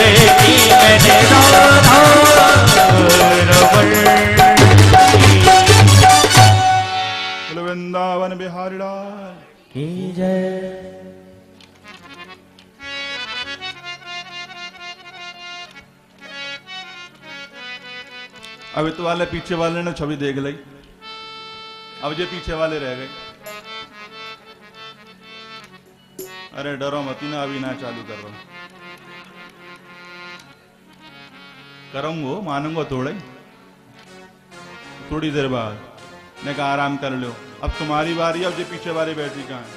देखी मैंने राधा रमण। वृंदावन बिहारी लाल की जय। अब तो वाले पीछे वाले ने छवि देख ली, अब ये पीछे वाले रह गए। अरे डरो मत ना, अभी ना चालू कर रहा हूं, करूंगा मानूंगा थोड़ी देर बाद। ने कहा आराम कर लो, अब तुम्हारी बारी, अब ये पीछे वाली बैठी कहाँ है।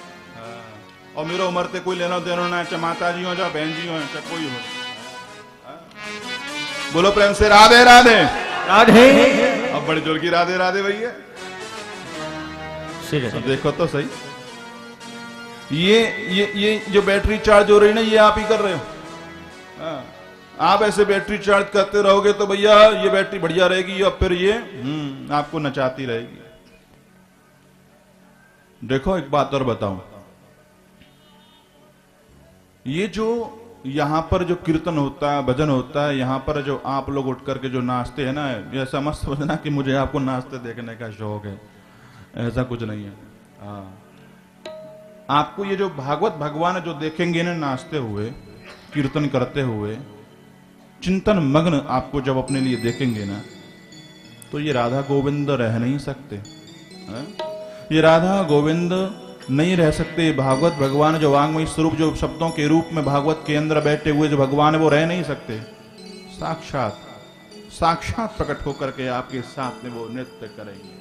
और मेरे उम्र से कोई लेना देना ना, चाहे माता जी हो चाहे बहन जी हो चाहे कोई हो। बोलो प्रेम से राधे राधे राधे। अब बड़ी जोर की राधे राधे भैया। अब देखो तो सही, ये जो बैटरी चार्ज हो रही है ना, ये आप ही कर रहे हो। आप ऐसे बैटरी चार्ज करते रहोगे तो भैया ये बैटरी बढ़िया रहेगी और फिर ये आपको नचाती रहेगी। देखो एक बात और बताऊं, ये जो यहां पर जो कीर्तन होता है, भजन होता है, यहां पर जो आप लोग उठ करके जो नाचते हैं ना, ऐसा मत समझना कि मुझे आपको नाचते देखने का शौक है, ऐसा कुछ नहीं है। आपको ये जो भागवत भगवान जो देखेंगे ना नाचते हुए, कीर्तन करते हुए, चिंतन मग्न आपको जब अपने लिए देखेंगे ना, तो ये राधा गोविंद रह नहीं सकते। ये राधा गोविंद नहीं रह सकते। भागवत भगवान जो वांग्मय स्वरूप, जो शब्दों के रूप में भागवत के अंदर बैठे हुए जो भगवान है, वो रह नहीं सकते। साक्षात प्रकट होकर के आपके साथ में वो नृत्य करेंगे,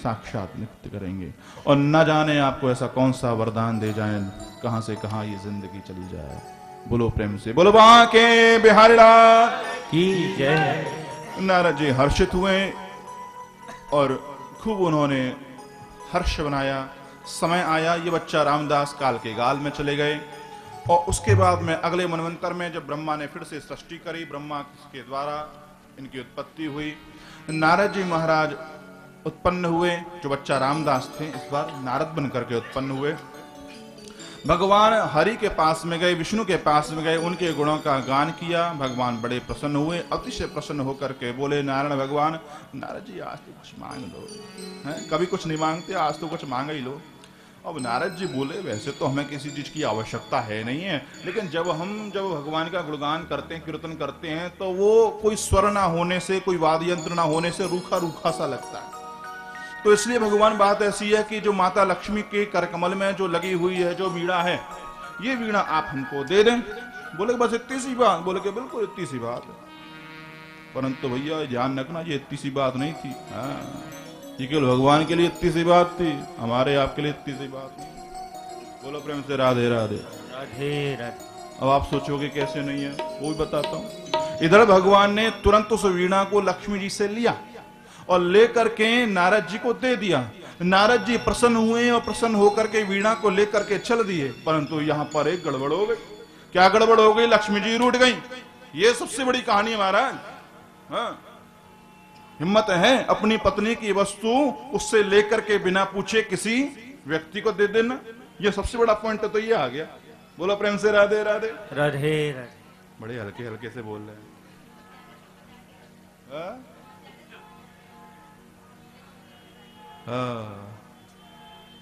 साक्षात नृत्य करेंगे। और न जाने आपको ऐसा कौन सा वरदान दे जाए, कहां से कहां ये जिंदगी चली जाए। बोलो प्रेम से, बोलो बांके बिहारी लाल की जय। नारद जी हर्षित हुए और खूब उन्होंने हर्ष बनाया। समय आया, ये बच्चा रामदास काल के गाल में चले गए। और उसके बाद में अगले मनवंतर में जब ब्रह्मा ने फिर से सृष्टि करी, ब्रह्मा के द्वारा इनकी उत्पत्ति हुई। नारद जी महाराज उत्पन्न हुए, जो बच्चा रामदास थे इस बार नारद बन करके उत्पन्न हुए। भगवान हरि के पास में गए, विष्णु के पास में गए, उनके गुणों का गान किया। भगवान बड़े प्रसन्न हुए, अतिशय प्रसन्न होकर के बोले नारायण भगवान, नारद जी आज तो कुछ मांग लो। कभी कुछ नहीं मांगते, आज तो कुछ मांग ही लो। अब नारद जी बोले वैसे तो हमें किसी चीज की आवश्यकता है नहीं है, लेकिन जब भगवान का गुणगान करते हैं, कीर्तन करते हैं, तो वो कोई स्वर ना होने से, कोई वाद्य यंत्र ना होने से रूखा रूखा सा लगता है। तो इसलिए भगवान बात ऐसी है कि जो माता लक्ष्मी के करकमल में जो लगी हुई है जो वीणा है, ये वीणा आप हमको दे दें। बोले बस इतनी सी बात? बोले कि बिल्कुल इतनी सी बात, परंतु भैया ध्यान रखना ये इतनी सी बात नहीं थी। ये केवल भगवान के लिए इतनी सी बात थी, हमारे आपके लिए इतनी सी बात नहीं। बोलो प्रेम से राधे राधे राधे राधे। अब आप सोचोगे कैसे नहीं है, वो भी बताता हूं। इधर भगवान ने तुरंत उस वीणा को लक्ष्मी जी से लिया और लेकर के नारद जी को दे दिया। नारद जी प्रसन्न हुए और प्रसन्न होकर के वीणा को लेकर के चल दिए। परंतु यहां पर एक गड़बड़ हो गई। क्या गड़बड़ हो गई? लक्ष्मी जी रूठ गई। ये सबसे बड़ी कहानी है महाराज। हिम्मत है अपनी पत्नी की वस्तु उससे लेकर के बिना पूछे किसी व्यक्ति को दे देना, ये सबसे बड़ा पॉइंट तो ये आ गया। बोलो प्रेम से राधे राधे राधे राधे। बड़े हल्के हल्के से बोल रहे हैं।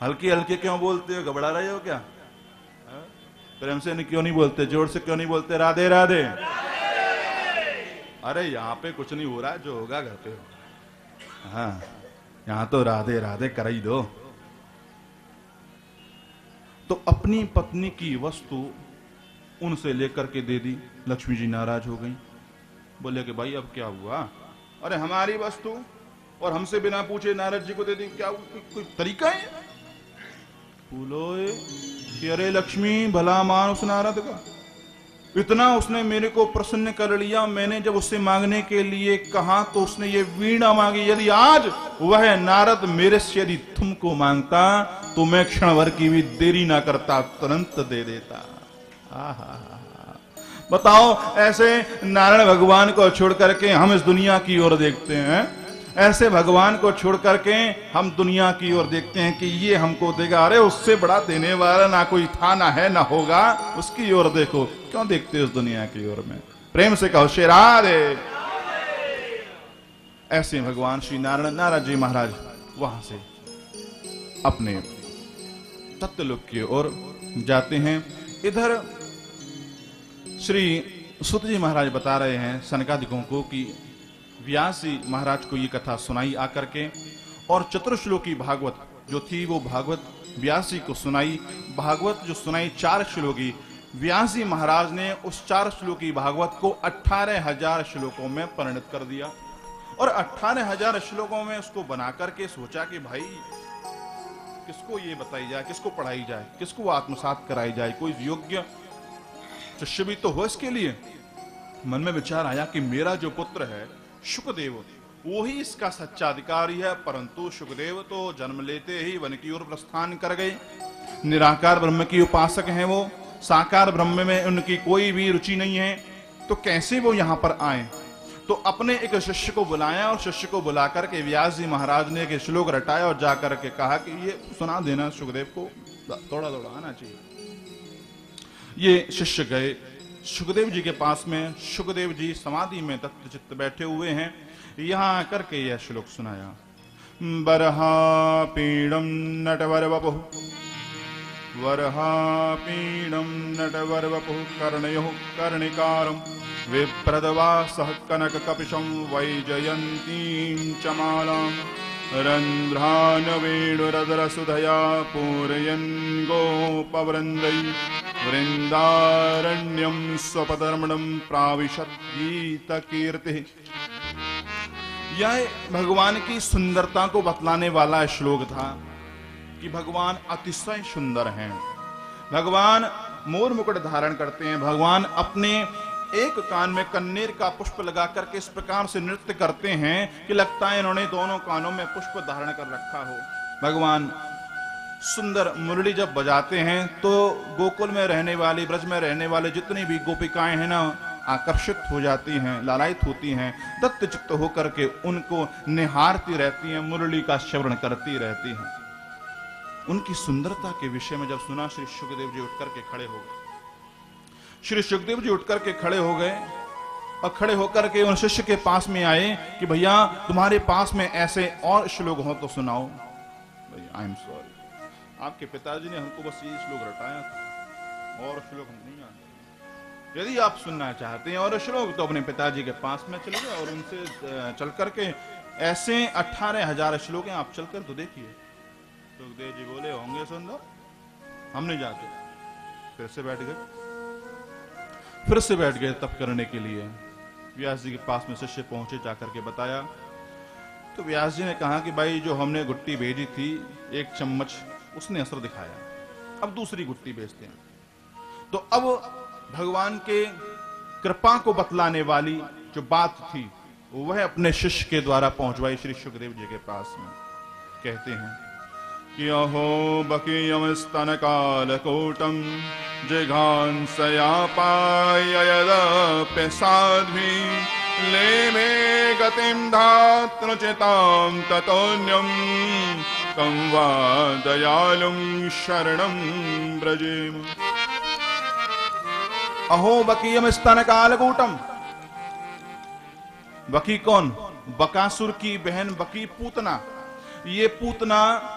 हल्के हल्के क्यों बोलते हो? घबरा रहे हो क्या? प्रेम से क्यों नहीं बोलते? जोर से क्यों नहीं बोलते? राधे राधे। अरे यहाँ पे कुछ नहीं हो रहा है, जो होगा घर पे होगा। हाँ, यहाँ तो राधे राधे कर ही दो। तो अपनी पत्नी की वस्तु उनसे लेकर के दे दी। लक्ष्मी जी नाराज हो गई, बोले कि भाई अब क्या हुआ? अरे हमारी वस्तु और हमसे बिना पूछे नारद जी को दे दी, क्या कोई तरीका है? बोलो कि अरे लक्ष्मी भला मान उस नारद का, इतना उसने मेरे को प्रसन्न कर लिया। मैंने जब उससे मांगने के लिए कहा तो उसने ये वीणा मांगी। यदि आज वह नारद मेरे से यदि तुमको मांगता तो मैं क्षण भर की भी देरी ना करता, तुरंत दे देता। बताओ, ऐसे नारायण भगवान को छोड़ करके हम इस दुनिया की ओर देखते हैं। ऐसे भगवान को छोड़ करके हम दुनिया की ओर देखते हैं कि ये हमको देगा, अरे उससे बड़ा देने वाला ना कोई था, ना है, ना होगा, उसकी ओर देखो। क्यों देखते हो उस दुनिया की ओर में? प्रेम से कहो श्री राधे। ऐसे भगवान श्री नारायण जी महाराज वहां से अपने तत्वलोक की ओर जाते हैं। इधर श्री सुत जी महाराज बता रहे हैं सनकादिकों को कि व्यास जी महाराज को ये कथा सुनाई आकर के, और चतुर्श्लोकी भागवत जो थी वो भागवत व्यास जी को सुनाई। भागवत जो सुनाई 4 श्लोकी, व्यास जी महाराज ने उस 4 श्लोकी भागवत को 18,000 श्लोकों में परिणत कर दिया, और 18,000 श्लोकों में उसको बना करके सोचा कि भाई किसको ये बताई जाए, किसको पढ़ाई जाए, किसको आत्मसात कराई जाए, कोई योग्य शिष्य भी तो हो इसके लिए। मन में विचार आया कि मेरा जो पुत्र है शुकदेव, वो ही इसका सच्चा अधिकारी है, परंतु शुकदेव तो जन्म लेते ही वन की ओर प्रस्थान कर गए। निराकार ब्रह्म की उपासक हैं वो, साकार ब्रह्म में उनकी कोई भी रुचि नहीं है, तो कैसे वो यहां पर आए? तो अपने एक शिष्य को बुलाया, और शिष्य को बुला करके व्यास जी महाराज ने एक श्लोक रटाया और जाकर के कहा कि ये सुना देना शुकदेव को, थोड़ा थोड़ा आना चाहिए। ये शिष्य गए शुकदेव जी के पास में। शुकदेव जी समाधि में तत्व चित्त बैठे हुए हैं। यहां आकर के यह श्लोक सुनाया। बरहा पीड़म नटवर वपुः, वरहा पीड़म नटवर वपुः, कर्णयोः कर्णिकारम् विप्रदवासः कनक कपिशं वैजयन्तीं च मालाम् रन्ध्रान् वेणुरदरसुधया पूरयन् गोपवृन्दै वृन्दारण्यं स्वपदरमणं प्राविशत् गीतकीर्तिः। यह भगवान की सुंदरता को बतलाने वाला श्लोक था कि भगवान अतिशय सुंदर हैं। भगवान मोर मुकुट धारण करते हैं। भगवान अपने एक कान में कन्नेर का पुष्प लगा करके इस प्रकार से नृत्य करते हैं कि लगता है इन्होंने दोनों कानों में पुष्प धारण कर रखा हो। भगवान सुंदर मुरली जब बजाते हैं तो गोकुल में रहने वाली, ब्रज में रहने वाले जितनी भी गोपिकाएं हैं ना, आकर्षित हो जाती हैं, लालायित होती हैं, दत्त चित्त होकर के उनको निहारती रहती हैं, मुरली का श्रवण करती रहती हैं। उनकी सुंदरता के विषय में जब सुना, श्री शुकदेव जी उठ करके खड़े हो गए। श्री सुखदेव जी उठकर के खड़े हो गए और खड़े होकर के उन शिष्य के पास में आए कि भैया तुम्हारे पास में ऐसे और श्लोक हो तो सुनाओ। भैया आई एम सॉरी, आपके पिताजी ने हमको बस ये श्लोक रटाया था, और श्लोक हम नहीं जानते। यदि आप सुनना चाहते हैं और श्लोक तो अपने पिताजी के पास में चले गए और उनसे चल करके ऐसे 18,000 श्लोक हैं, आप चलकर तो देखिए। सुखदेव जी बोले होंगे सुंदर, हम नहीं जाते। फिर से बैठ गए तप करने के लिए। व्यास जी के पास में शिष्य पहुंचे, जाकर के बताया तो व्यास जी ने कहा कि भाई जो हमने गुट्टी भेजी थी 1 चम्मच, उसने असर दिखाया, अब दूसरी गुट्टी भेजते हैं। तो अब भगवान के कृपा को बतलाने वाली जो बात थी वह अपने शिष्य के द्वारा पहुंचवाई श्री सुखदेव जी के पास में। कहते हैं कि अहो बकीयम स्तन कालकोटम जिघांसयापाययदप्य साध्वी ले मे गतिं धातृचितां ततोऽन्यं कं वा दयालुं शरणं व्रजेम। अहो बकीयम स्तन कालकूटम। बकी कौन? बकासुर की बहन बकी पूतना। ये पूतना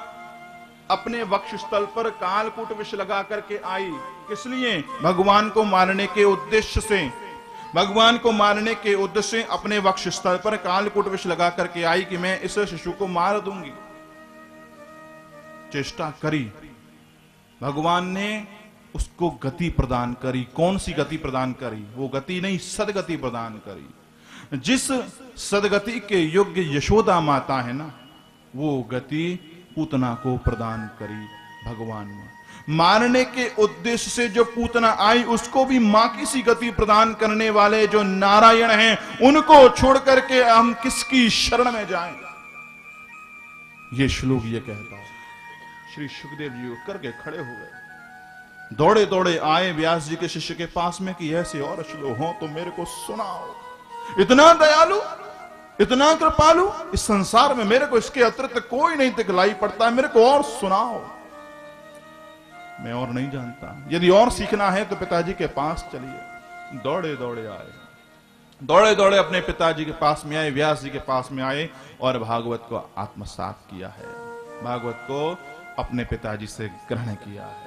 अपने वक्षस्थल पर कालकूट विष लगा करके आई। किस लिए? भगवान को मारने के उद्देश्य से। भगवान को मारने के उद्देश्य से अपने वक्षस्थल पर कालकूट विष लगा करके आई कि मैं इस शिशु को मार दूंगी। चेष्टा करी, भगवान ने उसको गति प्रदान करी। कौन सी गति प्रदान करी? वो गति नहीं, सदगति प्रदान करी। जिस सदगति के योग्य यशोदा माता है ना, वो गति पूतना को प्रदान करी भगवान ने। मारने के उद्देश्य से जो पूतना आई उसको भी मां की सी गति प्रदान करने वाले जो नारायण हैं, उनको छोड़ करके हम किसकी शरण में जाएं? ये श्लोक ये कहता है। श्री सुखदेव जी उठ करके खड़े हो गए, दौड़े दौड़े आए व्यास जी के शिष्य के पास में कि ऐसे और श्लोक हो तो मेरे को सुनाओ। इतना दयालु, इतना कृपालु, इस संसार में मेरे को इसके अतिरिक्त कोई नहीं दिखलाई पड़ता है, मेरे को और सुनाओ, मैं और नहीं जानता। यदि और सीखना है तो पिताजी के पास चलिए। दौड़े दौड़े आए, दौड़े दौड़े अपने पिताजी के पास में आए, व्यास जी के पास में आए और भागवत को आत्मसात किया है, भागवत को अपने पिताजी से ग्रहण किया है।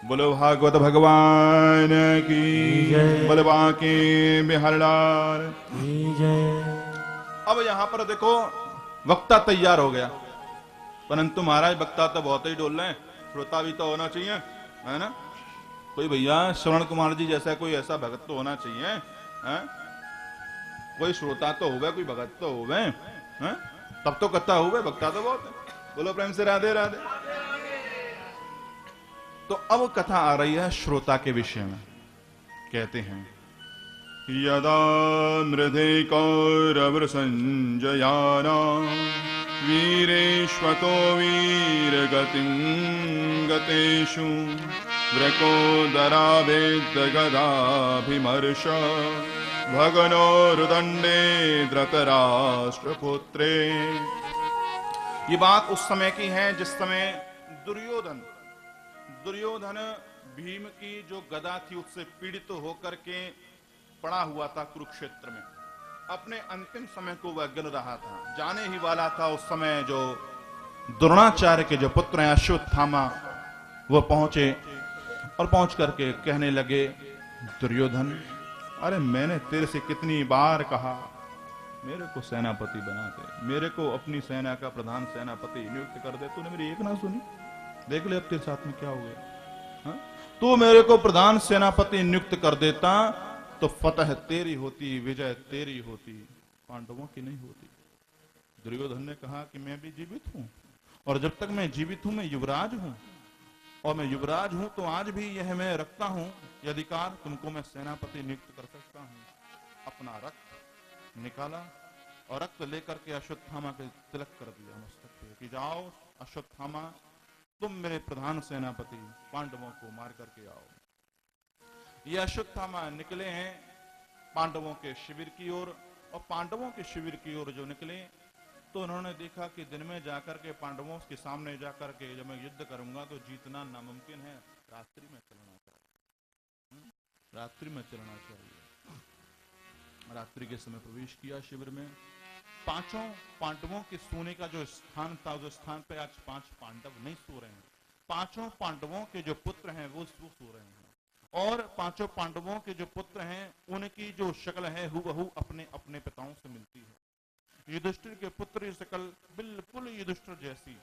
बोलो भागवत भगवान की जय। बोलो बांके बिहारी लाल की जय। अब यहां पर देखो वक्ता तैयार हो गया, परंतु महाराज वक्ता तो बहुत ही डोल रहे हैं, श्रोता भी तो होना चाहिए, है ना? कोई भैया श्रवण कुमार जी जैसा कोई ऐसा भगत तो होना चाहिए, है? कोई श्रोता तो होवे, कोई भगत तो होवे, है? तब तो कथा होवे, वक्ता तो बहुत है। बोलो प्रेम से राधे राधे। तो अब कथा आ रही है श्रोता के विषय में। कहते हैं यदा मृधे कौरव संजयाना वीरेश्वतो वीरगतिं गतेषु व्रकोदरावेद गदाभिमर्श भगनोरुदंडे धृतराष्ट्रपुत्रे। ये बात उस समय की है जिस समय दुर्योधन भीम की जो गदा थी उससे पीड़ित होकर के पड़ा हुआ था कुरुक्षेत्र में, अपने अंतिम समय को वह गिन रहा था, जाने ही वाला था। उस समय जो द्रोणाचार्य के जो पुत्र हैं अश्वत्थामा, वो पहुंचे और पहुंच करके कहने लगे, दुर्योधन अरे मैंने तेरे से कितनी बार कहा मेरे को सेनापति बना दे, मेरे को अपनी सेना का प्रधान सेनापति नियुक्त कर दे, तूने मेरी एक ना सुनी। देख ले अब तेरे साथ में क्या हो गया, हाँ? तू मेरे को प्रधान सेनापति नियुक्त कर देता तो फतह तेरी होती, विजय तेरी होती, पांडवों की नहीं होती। दुर्योधन ने कहा कि मैं भी जीवित हूं और जब तक मैं जीवित हूं मैं युवराज हूं, और मैं युवराज हूं तो आज भी यह मैं रखता हूं यह अधिकार, तुमको मैं सेनापति नियुक्त कर सकता हूं। अपना रक्त निकाला और रक्त लेकर के अश्वत्थामा के तिलक कर दिया मस्तक पे कि जाओ अश्वत्थामा तुम मेरे प्रधान सेनापति, पांडवों को मार करके आओ। ये अश्वत्थामा निकले हैं पांडवों के शिविर की ओर, और पांडवों के शिविर की ओर जो निकले तो उन्होंने देखा कि दिन में जाकर के पांडवों के सामने जाकर के जब मैं युद्ध करूंगा तो जीतना नामुमकिन है, रात्रि में चलना चाहिए, रात्रि में चलना चाहिए। रात्रि के समय प्रवेश किया शिविर में। पांचों पांडवों के सोने का जो स्थान था, उस स्थान पे आज 5 पांडव नहीं सो रहे हैं, पांचों पांडवों के जो पुत्र हैं वो सो रहे हैं, और पांचों पांडवों के जो पुत्र हैं उनकी जो शक्ल है हूबहू अपने अपने पिताओं से मिलती है। युधिष्ठिर के पुत्र की शक्ल बिल्कुल युधिष्ठिर जैसी,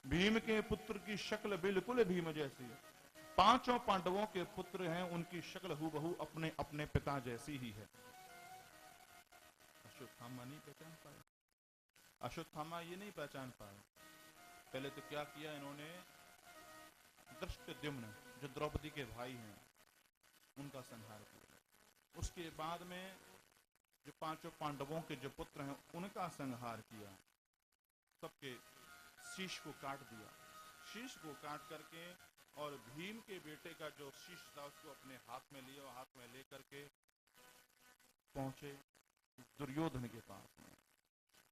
भीम के पुत्र की शक्ल बिल्कुल भीम जैसी, पांचों पांडवों के पुत्र हैं उनकी शक्ल हूबहू अपने अपने पिता जैसी ही है। अश्वत्थामा नहीं पहचान पाए, अश्वत्थामा ये नहीं पहचान पाए। पहले तो क्या किया इन्होंने, धृष्टद्युम्न जो द्रौपदी के भाई हैं उनका संहार किया। उसके बाद में जो पांचों पांडवों के जो पुत्र हैं उनका संहार किया, सबके शीश को काट दिया, शीश को काट करके और भीम के बेटे का जो शीश था उसको अपने हाथ में लिया, हाथ में लेकर के पहुंचे दुर्योधन के पास में।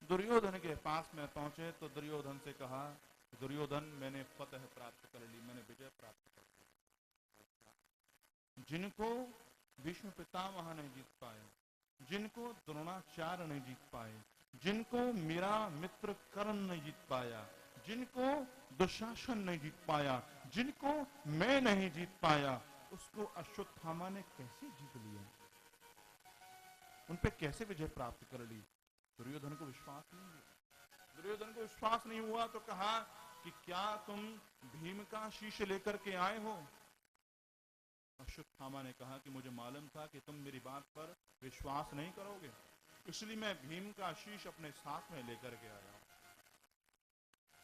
दुर्योधन के पास में पहुंचे तो दुर्योधन से कहा, दुर्योधन मैंने फतह प्राप्त कर ली, मैंने विजय प्राप्त कर ली। जिनको भीष्म पितामह नहीं जीत पाए, जिनको द्रोणाचार्य नहीं जीत पाए, जिनको मेरा मित्र कर्ण नहीं जीत पाया, जिनको दुशासन नहीं जीत पाया, जिनको मैं नहीं जीत पाया, उसको अश्वत्थामा ने कैसे जीत लिया, उन पे कैसे विजय प्राप्त कर ली। दुर्योधन को विश्वास नहीं हुआ। दुर्योधन को विश्वास नहीं हुआ तो कहा कि क्या तुम भीम का शीश लेकर के आए हो। अश्वत्थामा ने कहा कि मुझे मालूम था कि तुम मेरी बात पर विश्वास नहीं करोगे, इसलिए मैं भीम का शीश अपने साथ में लेकर के आया।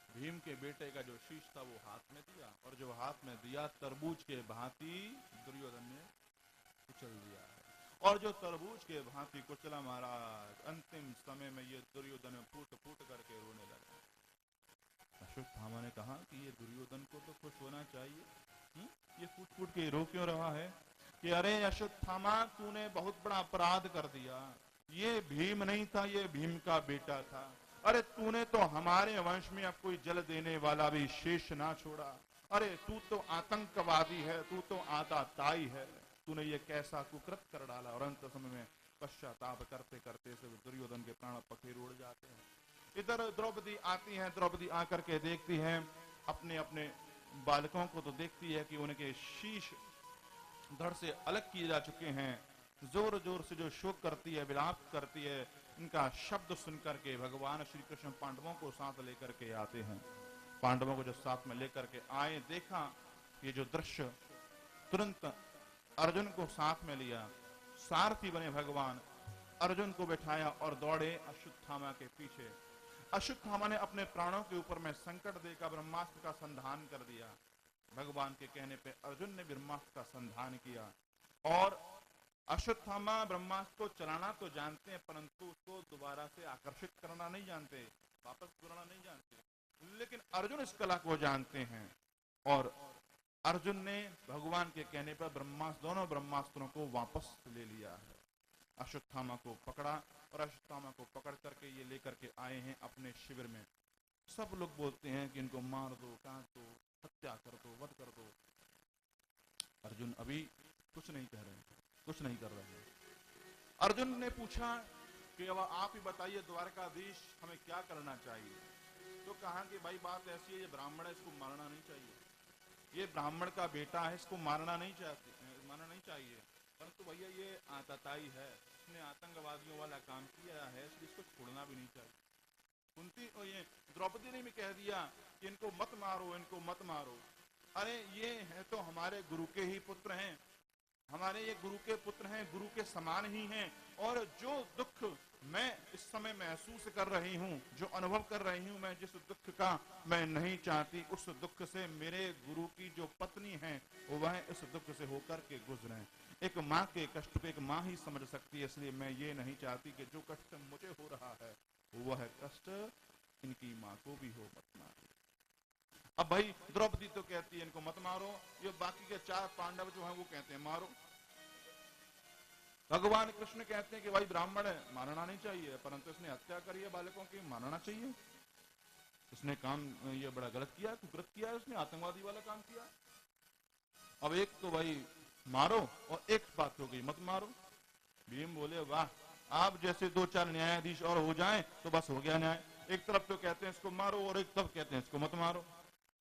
भीम के बेटे का जो शीश था वो हाथ में दिया, और जो हाथ में दिया तरबूज के भांति दुर्योधन ने कुचल दिया है, और जो तरबूज के भांति कुचला महाराज, अंतिम समय में ये दुर्योधन फूट फूट करके रोने लगा। अश्वत्थामा ने कहा कि ये दुर्योधन को तो खुश होना चाहिए, ये फूट फूट के रो क्यों रहा है, कि अरे अश्वत्थामा तूने बहुत बड़ा अपराध कर दिया, ये भीम नहीं था, ये भीम का बेटा था। अरे तूने तो हमारे वंश में अब कोई जल देने वाला भी शेष ना छोड़ा। अरे तू तो आतंकवादी है, तू तो आताताई है, तूने ये कैसा कुकृत कर डाला। और अंत समय में पश्चाताप करते करते से दुर्योधन के प्राण पखेरु उड़ जाते हैं। इधर द्रौपदी आती हैं, द्रौपदी आकर के देखती हैं अपने अपने बालकों को, तो देखती है कि उनके शीश धड़ से अलग किए जा चुके हैं। जोर जोर से जो शोक करती है, विलाप करती है, इनका शब्द सुनकर के भगवान श्री कृष्ण पांडवों को साथ लेकर के आते हैं। पांडवों को जब साथ में लेकर के आए, देखा ये जो दृश्य, तुरंत अर्जुन को साथ में लिया, सारथी बने भगवान, अर्जुन को बैठाया और दौड़े अश्वत्थामा के पीछे। अश्वत्थामा ने अपने प्राणों के ऊपर में संकट देकर ब्रह्मास्त्र का संधान कर दिया। भगवान के कहने पे अर्जुन ने ब्रह्मास्त्र का संधान किया। और अश्वत्थामा ब्रह्मास्त्र को चलाना तो जानते हैं, परंतु उसको दोबारा से आकर्षित करना नहीं जानते, वापस बुलाना नहीं जानते। लेकिन अर्जुन इस कला को जानते हैं और अर्जुन ने भगवान के कहने पर ब्रह्मास्त्र, दोनों ब्रह्मास्त्रों को वापस ले लिया है। अश्वत्थामा को पकड़ा और अश्वत्थामा को पकड़ करके ये लेकर के आए हैं अपने शिविर में। सब लोग बोलते हैं कि इनको मार दो, काट दो, हत्या कर दो, वध कर दो। अर्जुन अभी कुछ नहीं कह रहे, कुछ नहीं कर रहे हैं। अर्जुन ने पूछा कि अब आप ही बताइए द्वारकाधीश, हमें क्या करना चाहिए। तो कहा कि भाई बात ऐसी है, ये ब्राह्मण है, इसको मारना नहीं चाहिए, ये ब्राह्मण का बेटा है, इसको मारना नहीं चाहिए, परंतु भैया ये आतताई है, इसने आतंकवादियों वाला काम किया है, इसलिए इसको छोड़ना भी नहीं चाहिए। कुंती और ये द्रौपदी ने भी कह दिया कि इनको मत मारो, इनको मत मारो। अरे ये है तो हमारे गुरु के ही पुत्र हैं, हमारे ये गुरु के पुत्र हैं, गुरु के समान ही हैं। और जो दुख मैं इस समय महसूस कर रही हूँ, जो अनुभव कर रही हूँ, मैं जिस दुख का मैं नहीं चाहती, उस दुख से मेरे गुरु की जो पत्नी है वह इस दुख से होकर के गुजरे। एक माँ के कष्ट को एक माँ ही समझ सकती है, इसलिए मैं ये नहीं चाहती कि जो कष्ट मुझे हो रहा है वह कष्ट इनकी माँ को भी हो, मत मारो। अब भाई द्रौपदी तो कहती है इनको मत मारो, ये बाकी के 4 पांडव जो हैं वो कहते हैं मारो। भगवान कृष्ण कहते हैं कि भाई ब्राह्मण है, मारना नहीं चाहिए, परंतु इसने हत्या करी है बालकों की, मारना चाहिए। इसने काम ये बड़ा गलत किया, कुकृत किया है, उसने आतंकवादी वाला काम किया। अब एक तो भाई मारो और एक बात हो गई मत मारो। भीम बोले वाह, आप जैसे 2-4 न्यायाधीश और हो जाएं तो बस हो गया न्याय। एक तरफ तो कहते हैं इसको मारो और एक तरफ कहते हैं इसको मत मारो।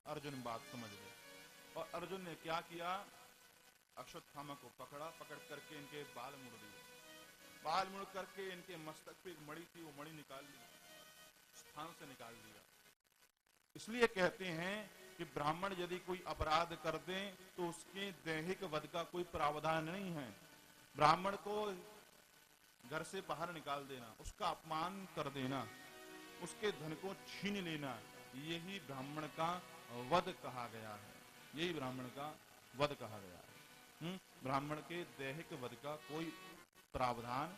अर्जुन बात समझ गए और अर्जुन ने क्या किया, अश्वत्थामा को पकड़ा, पकड़ करके इनके बाल मुड़ दिए, बाल मुड़ करके इनके मस्तक पे एक मणि थी, वो मणि निकाल ली, स्थान से निकाल दिया। इसलिए कहते हैं कि ब्राह्मण यदि कोई अपराध कर दे तो उसके दैहिक वध का कोई प्रावधान नहीं है। ब्राह्मण को घर से बाहर निकाल देना, उसका अपमान कर देना, उसके धन को छीन लेना, यही ब्राह्मण का वध कहा गया है, यही ब्राह्मण का वध कहा गया है। ब्राह्मण के दैहिक वध का कोई प्रावधान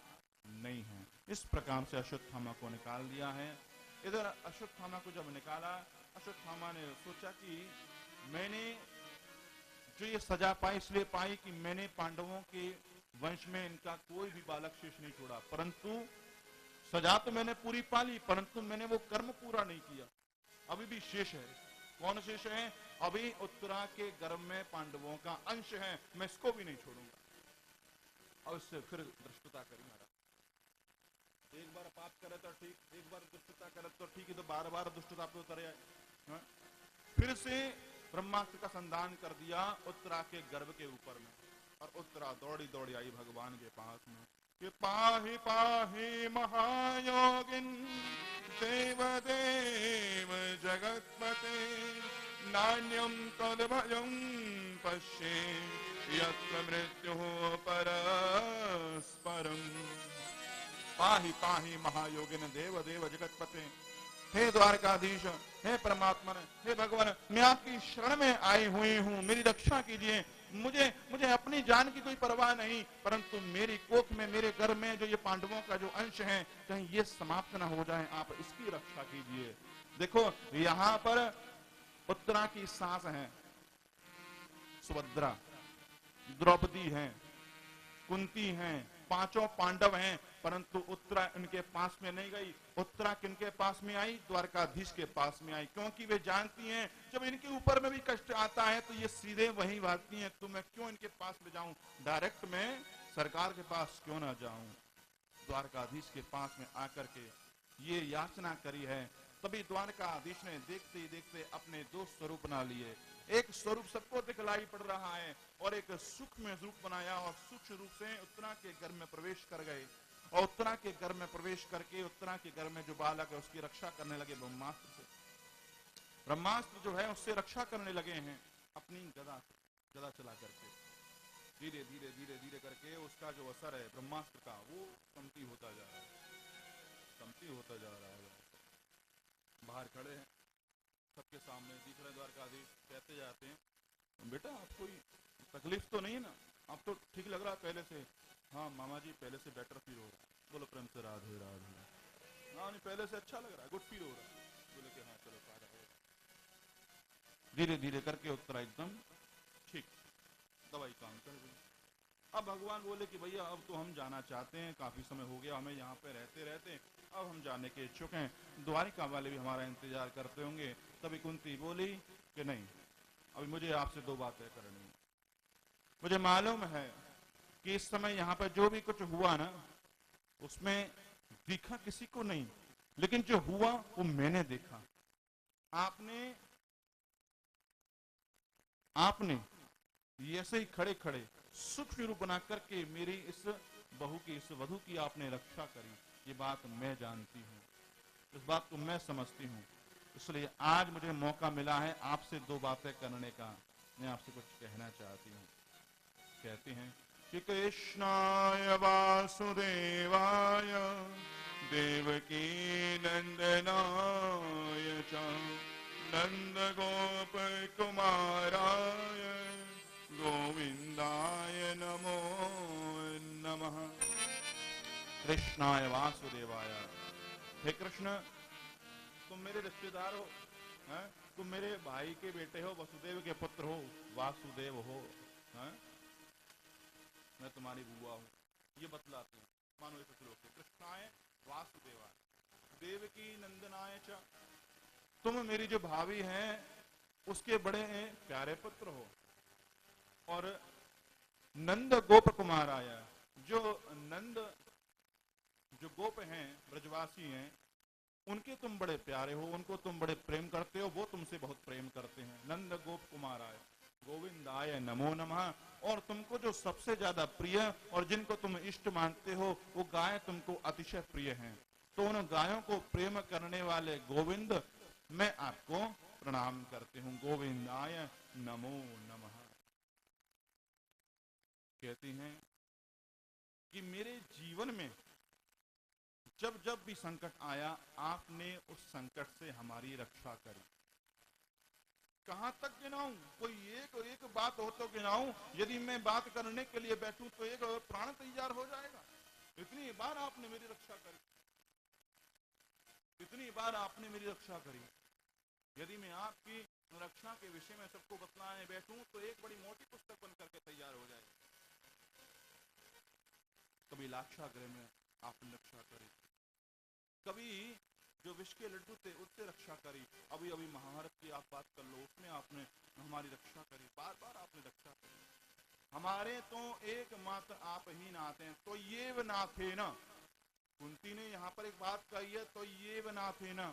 नहीं है। इस प्रकार से अश्वत्थामा को निकाल दिया है। इधर अश्वत्थामा को जब निकाला, अश्वत्थामा ने सोचा कि मैंने जो ये सजा पाई इसलिए पाई कि मैंने पांडवों के वंश में इनका कोई भी बालक शेष नहीं छोड़ा, परंतु सजा तो मैंने पूरी पाली, परंतु मैंने वो कर्म पूरा नहीं किया। अभी भी शेष है। कौन शेष है? अभी उत्तरा के गर्भ में पांडवों का अंश है, मैं इसको भी नहीं छोड़ूंगा। और इससे फिर दुष्टता करी महाराज। एक बार पाप करे तो ठीक, एक बार दुष्टता करे तो ठीक है, तो बार बार दुष्टता पे उतर आए। फिर से ब्रह्मास्त्र का संधान कर दिया उत्तरा के गर्भ के ऊपर में, और उत्तरा दौड़ी दौड़ी आई भगवान के पास में कि पाहि पाहि महायोगिन देवदेव जगत्पते नान्यं तद्भयं पश्ये यत्र मृत्युः परस्परम्। पाहि पाहि महायोगिन देवदेव जगत्पते, हे द्वारकाधीश, हे परमात्मा, हे भगवान, मैं आपकी शरण में आई हुई हूँ, मेरी रक्षा कीजिए। मुझे अपनी जान की कोई परवाह नहीं, परंतु मेरी कोख में, मेरे घर में जो ये पांडवों का जो अंश है, कहीं ये समाप्त न हो जाए, आप इसकी रक्षा कीजिए। देखो यहाँ पर उत्तरा की सास है सुभद्रा, द्रौपदी है, कुंती हैं, 5 पांडव हैं, परंतु उत्तरा इनके पास में नहीं गई, उत्तरा किनके पास में आई? द्वारकाधीश के पास में आई, क्योंकि वे जानती हैं जब इनके ऊपर में भी कष्ट आता है तो ये सीधे वहीं भागती हैं, तो मैं क्यों इनके पास में जाऊं, डायरेक्ट मैं सरकार के पास क्यों ना जाऊं। द्वारकाधीश के पास में आकर के ये याचना करी है। तभी द्वारकाधीश ने देखते ही देखते अपने दो स्वरूप बना लिए। एक स्वरूप सबको दिखलाई पड़ रहा है और एक सूक्ष्म रूप बनाया और सूक्ष्म रूप से उत्तरा के घर में प्रवेश कर गए और उत्तरा के घर में प्रवेश करके उत्तरा के घर में जो बालक है उसकी रक्षा करने लगे ब्रह्मास्त्र से। ब्रह्मास्त्र जो है उससे रक्षा करने लगे हैं अपनी गदा चला करके। धीरे धीरे धीरे धीरे करके उसका जो असर है ब्रह्मास्त्र का वो कमती होता जा रहा है, कमती होता जा रहा है। बाहर खड़े हैं, सबके सामने दिख रहे द्वारकाधीश, कहते जाते हैं बेटा आप कोई तकलीफ तो नहीं है ना, आप तो ठीक लग रहा है पहले से। हाँ मामा जी पहले से बेटर फील हो रहा है। बोलो प्रेम से राधे राधे। हाँ नहीं पहले से अच्छा लग रहा है, गुड फील हो रहा है। बोले कि हाँ चलो फायदा हो। धीरे धीरे करके उत्तरा एकदम ठीक, दवाई काम कर गई। अब भगवान बोले कि भैया अब तो हम जाना चाहते हैं, काफी समय हो गया हमें यहाँ पे रहते रहते, अब हम जाने के इच्छुक हैं, द्वारिका वाले भी हमारा इंतजार करते होंगे। तभी कुंती बोली कि नहीं, अभी मुझे आपसे दो बातें करनी है। मुझे मालूम है कि इस समय यहाँ पर जो भी कुछ हुआ ना उसमें दिखा किसी को नहीं, लेकिन जो हुआ वो मैंने देखा। आपने ऐसे ही खड़े खड़े सूक्ष्म रूप बना करके मेरी इस बहू की, इस वधू की आपने रक्षा करी, ये बात मैं जानती हूँ, इस बात को मैं समझती हूँ। इसलिए आज मुझे मौका मिला है आपसे दो बातें करने का, मैं आपसे कुछ कहना चाहती हूँ। कहते हैं कि कृष्णाय वासुदेवाय देवकी नंदनाय च नंद गोप कुमाराय गोविंदाय नमो नमः। कृष्णाय वासुदेवाय, हे कृष्ण तुम मेरे रिश्तेदार हो, हैं? तुम मेरे भाई के बेटे हो, वसुदेव के पुत्र हो, वासुदेव हो, हैं? मैं तुम्हारी बुआ हूं, ये बतलाते हैं। मानो इस श्लोक से कृष्णाय वासुदेवाय देवकी नंदनाय च, तुम मेरी जो भाभी हैं उसके बड़े प्यारे पुत्र हो, और नंद गोप कुमार आया, जो नंद जो गोप हैं ब्रजवासी हैं उनके तुम बड़े प्यारे हो, उनको तुम बड़े प्रेम करते हो, वो तुमसे बहुत प्रेम करते हैं। नंद गोप कुमार आए गोविंदाय नमो नमः, और तुमको जो सबसे ज्यादा प्रिय और जिनको तुम इष्ट मानते हो वो गाय तुमको अतिशय प्रिय हैं, तो उन गायों को प्रेम करने वाले गोविंद मैं आपको प्रणाम करती हूँ। गोविंदाय नमो नमः। कहती हैं कि मेरे जीवन में जब जब भी संकट आया आपने उस संकट से हमारी रक्षा करी। कहां तक गिनाऊं, कोई एक बात हो तो गिनाऊं, यदि मैं बात करने के लिए बैठूं तो एक प्राण तैयार हो जाएगा। इतनी बार आपने मेरी रक्षा करी, इतनी बार आपने मेरी रक्षा करी। यदि मैं आपकी रक्षा के विषय में सबको बतलाने बैठूं तो एक बड़ी मोटी पुस्तक बन करके तैयार हो जाएगी। कभी लाक्षागृह में आपने रक्षा करी, कभी जो विष के लड्डू थे उससे रक्षा करी, अभी अभी महाभारत की आप बात कर लो उसमें आपने हमारी रक्षा करी, बार बार आपने रक्षा करी। हमारे तो एकमात्र आप ही नाथ हैं, तो ये व नाथे न, कुंती ने यहाँ पर एक बात कही है, तो ये व नाथे न,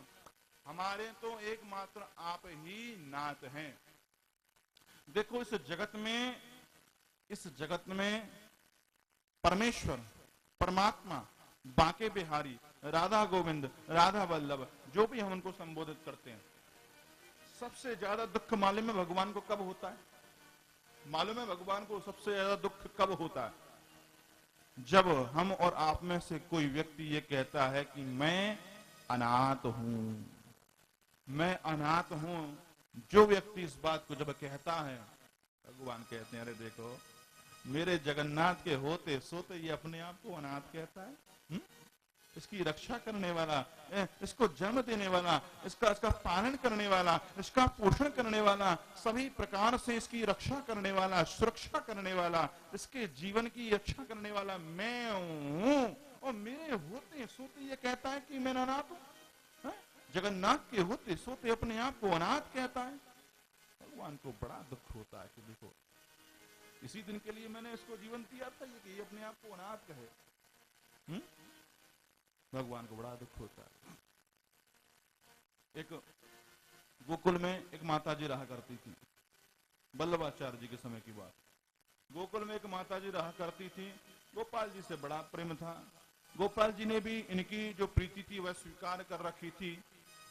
हमारे तो एकमात्र आप ही नाथ हैं। देखो इस जगत में परमेश्वर परमात्मा बांके बिहारी राधा गोविंद राधा वल्लभ जो भी हम उनको संबोधित करते हैं, सबसे ज्यादा दुख मालूम है भगवान को कब होता है? मालूम है भगवान को सबसे ज्यादा दुख कब होता है? जब हम और आप में से कोई व्यक्ति ये कहता है कि मैं अनाथ हूं, मैं अनाथ हूं। जो व्यक्ति इस बात को जब कहता है, भगवान कहते हैं अरे देखो मेरे जगन्नाथ के होते सोते ये अपने आप को अनाथ कहता है। इसकी रक्षा करने वाला, इसको जन्म देने वाला, इसका पालन करने वाला, इसका पोषण करने वाला, सभी प्रकार से इसकी रक्षा करने वाला, सुरक्षा करने वाला, इसके जीवन की रक्षा करने वाला मैं हूं, और मेरे होते सोते ये कहता है कि मैं अनाथ हूं। जगन्नाथ के होते सोते अपने आप को अनाथ कहता है। भगवान को बड़ा दुख होता है कि देखो इसी दिन के लिए मैंने इसको जीवन दिया था ये कि ये अपने आप को अनाथ कहे। भगवान को बड़ा दुख होता है। एक गोकुल में एक माता जी रहा करती थी, वल्लभाचार्य जी के समय की बात। गोकुल में एक माता जी रहा करती थी, गोपाल जी से बड़ा प्रेम था। गोपाल जी ने भी इनकी जो प्रीति थी वह स्वीकार कर रखी थी।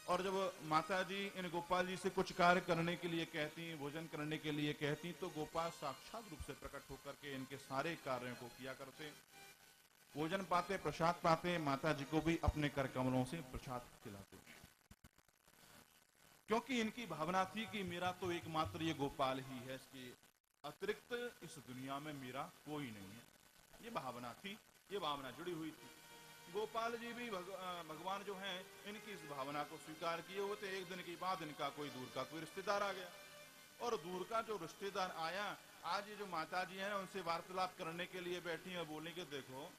और जब माता जी इन गोपाल जी से कुछ कार्य करने के लिए कहती, भोजन करने के लिए कहती, तो गोपाल साक्षात रूप से प्रकट होकर के इनके सारे कार्यों को किया करते। भोजन पाते, प्रसाद पाते, माता जी को भी अपने कर कमलों से प्रसाद खिलाते, क्योंकि इनकी भावना थी कि मेरा तो एकमात्र ये गोपाल ही है, इसके अतिरिक्त इस दुनिया में मेरा कोई नहीं है। ये भावना थी, ये भावना जुड़ी हुई थी। गोपाल जी भी भगवान जो हैं इनकी इस भावना को स्वीकार किए होते। एक दिन के बाद इनका कोई दूर का कोई रिश्तेदार आ गया, और दूर का जो रिश्तेदार आया, आज ये जो माता जी हैं उनसे वार्तालाप करने के लिए बैठी हैं। बोले कि देखो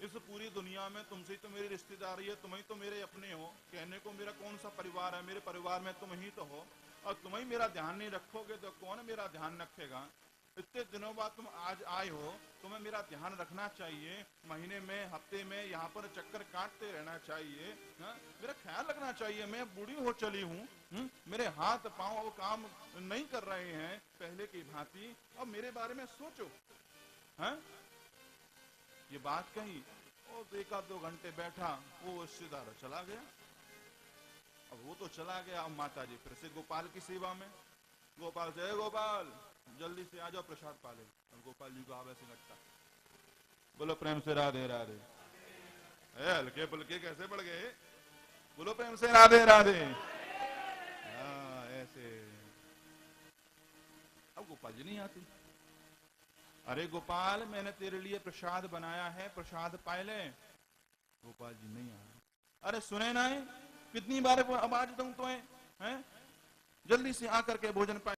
इस पूरी दुनिया में तुमसे ही तो मेरी रिश्तेदारी है, तुम ही तो मेरे अपने हो। कहने को मेरा कौन सा परिवार है, मेरे परिवार में तुम ही तो हो, और तुम ही मेरा ध्यान नहीं रखोगे तो कौन मेरा ध्यान रखेगा। इतने दिनों बाद तुम आज आए हो, तुम्हें मेरा ध्यान रखना चाहिए। महीने में, हफ्ते में यहाँ पर चक्कर काटते रहना चाहिए, मेरा ख्याल रखना चाहिए। मैं बूढ़ी हो चली हूँ, मेरे हाथ पांव वो काम नहीं कर रहे हैं पहले की भांति। अब मेरे बारे में सोचो। ये बात कही और एक आध 2 घंटे बैठा, वो रिश्तेदार चला गया। अब वो तो चला गया, अब माता जी फिर से गोपाल की सेवा में। गोपाल से, गोपाल जल्दी से आ जाओ, प्रसाद पा ले। गोपाल जी को आवे से लगता, बोलो प्रेम से राधे राधे। हल्के फुल्के कैसे बढ़ गए, बोलो प्रेम से राधे राधे। ऐसे। अब गोपाल जी नहीं आती। अरे गोपाल मैंने तेरे लिए प्रसाद बनाया है, प्रसाद पाए ले। गोपाल जी नहीं आ रहे। अरे सुने ना, कितनी बार आवाज दूं तुम्हें, जल्दी से आकर के भोजन पाए।